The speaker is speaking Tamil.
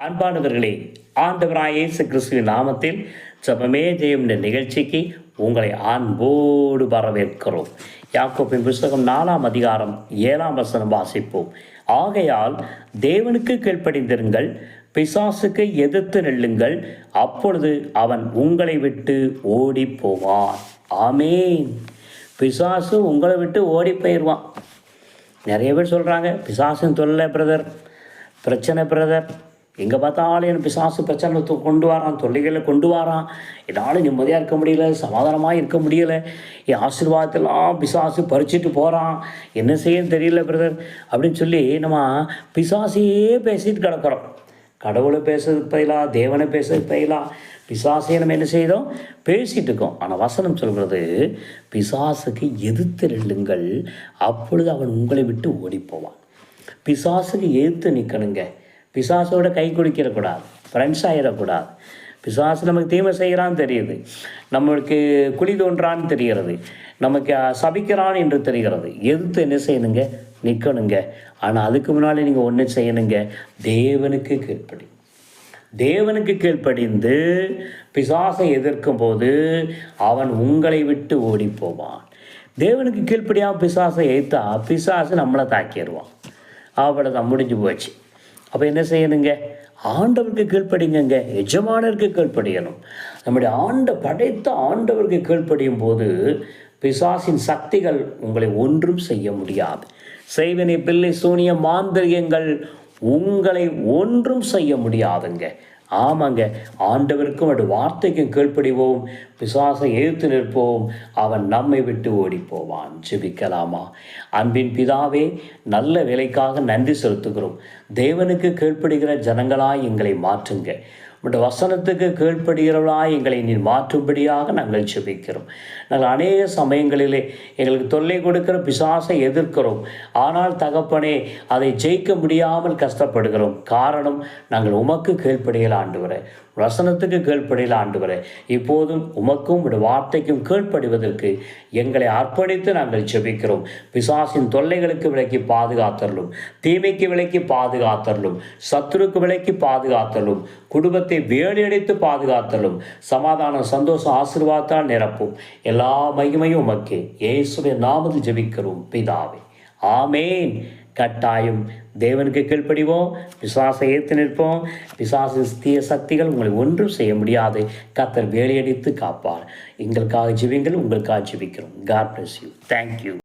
அன்பானவர்களே, ஆண்டவராய் இயேசு கிறிஸ்துவின் நாமத்தில் ஜெபமே ஜெயம் என்ற நிகழ்ச்சிக்கு உங்களை அன்போடு வரவேற்கிறோம். யாக்கோபின் புஸ்தகம் 4ஆம் அதிகாரம் 7ஆம் வசனம் வாசிப்போம். ஆகையால் தேவனுக்கு கீழ்ப்படிந்திருங்கள், பிசாசுக்கு எதிர்த்து நில்லுங்கள், அப்பொழுது அவன் உங்களை விட்டு ஓடி போவான். ஆமேன். பிசாசு உங்களை விட்டு ஓடி போயிடுவான். நிறைய பேர் சொல்கிறாங்க, பிசாசுன்னு தொல்லை பிரதர், பிரச்சனை பிரதர், எங்கே பார்த்தாலும் எனக்கு பிசாசு பிரச்சனை கொண்டு வரான், தொல்லைகளை கொண்டு வரான், என்னால் நிம்மதியாக இருக்க முடியல, சமாதானமாக இருக்க முடியலை, என் ஆசீர்வாதத்தெல்லாம் பிசாசு பறிச்சுட்டு போகிறான், என்ன செய்யன்னு தெரியல பிரதர் அப்படின்னு சொல்லி நம்ம பிசாசையே பேசிட்டு கிடக்கிறோம். கடவுளை பேசுறதுக்கு பதிலாக, தேவனை பேசுறதுக்கு பதிலாக பிசாசையை நம்ம என்ன செய்தோம், பேசிகிட்டு இருக்கோம். ஆனால் வசனம் சொல்கிறது, பிசாசுக்கு எதிர்த்து நில்லுங்கள், அப்பொழுது அவன் உங்களை விட்டு ஓடிப்போவான். பிசாசுக்கு எதிர்த்து நிற்கணுங்க. பிசாசோட கை குடிக்கிடக்கூடாது, ஃப்ரெண்ட்ஸ் ஆகிடக்கூடாது. பிசாசு நமக்கு தீமை செய்கிறான்னு தெரியுது, நம்மளுக்கு குழி தோன்றான்னு தெரிகிறது, நமக்கு சபிக்கிறான் என்று தெரிகிறது. எதிர்த்து என்ன செய்யணுங்க, நிற்கணுங்க. ஆனால் அதுக்கு முன்னாடி நீங்கள் ஒன்று செய்யணுங்க, தேவனுக்கு கீழ்ப்படி. தேவனுக்கு கீழ்ப்படிந்து பிசாசை எதிர்க்கும் போது அவன் உங்களை விட்டு ஓடி போவான். தேவனுக்கு கீழ்ப்படியாக பிசாசை எதிர்த்தா பிசாசு நம்மளை தாக்கிடுவான். அவ்வளோதான், முடிஞ்சு போச்சு. அப்போ என்ன செய்யணுங்க, ஆண்டவருக்கு கீழ்ப்படிங்க, எஜமானருக்கு கீழ்ப்படியணும். நம்முடைய படைத்த ஆண்டவருக்கு கீழ்ப்படியும் போது பிசாசின் சக்திகள் உங்களை ஒன்றும் செய்ய முடியாது. செய்வனை பிள்ளை சூனிய மாந்திரியங்கள் உங்களை ஒன்றும் செய்ய முடியாதுங்க. ஆமாங்க, ஆண்டவருக்கும் அவருடைய வார்த்தைக்கும் கீழ்ப்படிவோம், பிசாசை எதிர்த்து நிற்போம், அவன் நம்மை விட்டு ஓடி போவான். ஜெபிக்கலாமா? அன்பின் பிதாவே, நல்ல வேலைக்காக நன்றி செலுத்துகிறோம். தேவனுக்கு கீழ்ப்படுகிற ஜனங்களாய் எங்களை மாற்றுங்க. உங்களுடைய வசனத்துக்கு கீழ்ப்படுகிறவளாய் எங்களை நீ மாற்றும்படியாக நாங்கள் ஜெபிக்கிறோம். நாங்கள் அநேக சமயங்களிலே எங்களுக்கு தொல்லை கொடுக்கிற பிசாசை எதிர்க்கிறோம். ஆனால் தகப்பனே, அதை ஜெயிக்க முடியாமல் கஷ்டப்படுகிறோம். காரணம், நாங்கள் உமக்கு கீழ்ப்படியல ஆண்டவரே, வசனத்துக்கு கீழ்ப்படியல ஆண்டவரே. இப்போதும் உமக்கும் உடைய வார்த்தைக்கும் கீழ்ப்படிவதற்கு எங்களை அர்ப்பணித்து நாங்கள் ஜெபிக்கிறோம். பிசாசின் தொல்லைகளுக்கு விலக்கி பாதுகாத்தரலும், தீமைக்கு விலக்கி பாதுகாத்தரலும், சத்துருக்கு விலக்கி பாதுகாத்தரலும், குடும்பத்தை வேலையடைத்து பாதுகாத்தலும், சமாதானம் சந்தோஷம் ஆசீர்வாதத்தால் நிரப்பும். எல்லா மகிமையும் உமக்கே இயேசுவின் நாமத்தில் ஜெபிக்கிறோம் பிதாவே, ஆமேன். கட்டாயம் தேவனுக்கு கீழ்ப்படிவோம், பிசாசை ஏற்று நிற்போம். பிசாசு தீய சக்திகள் உங்களை ஒன்றும் செய்ய முடியாது. கர்த்தர் வேலையடித்து காப்பார். எங்களுக்காக ஜெபிங்கள், உங்களுக்காக ஜெபிக்கிறோம். God bless you. Thank you.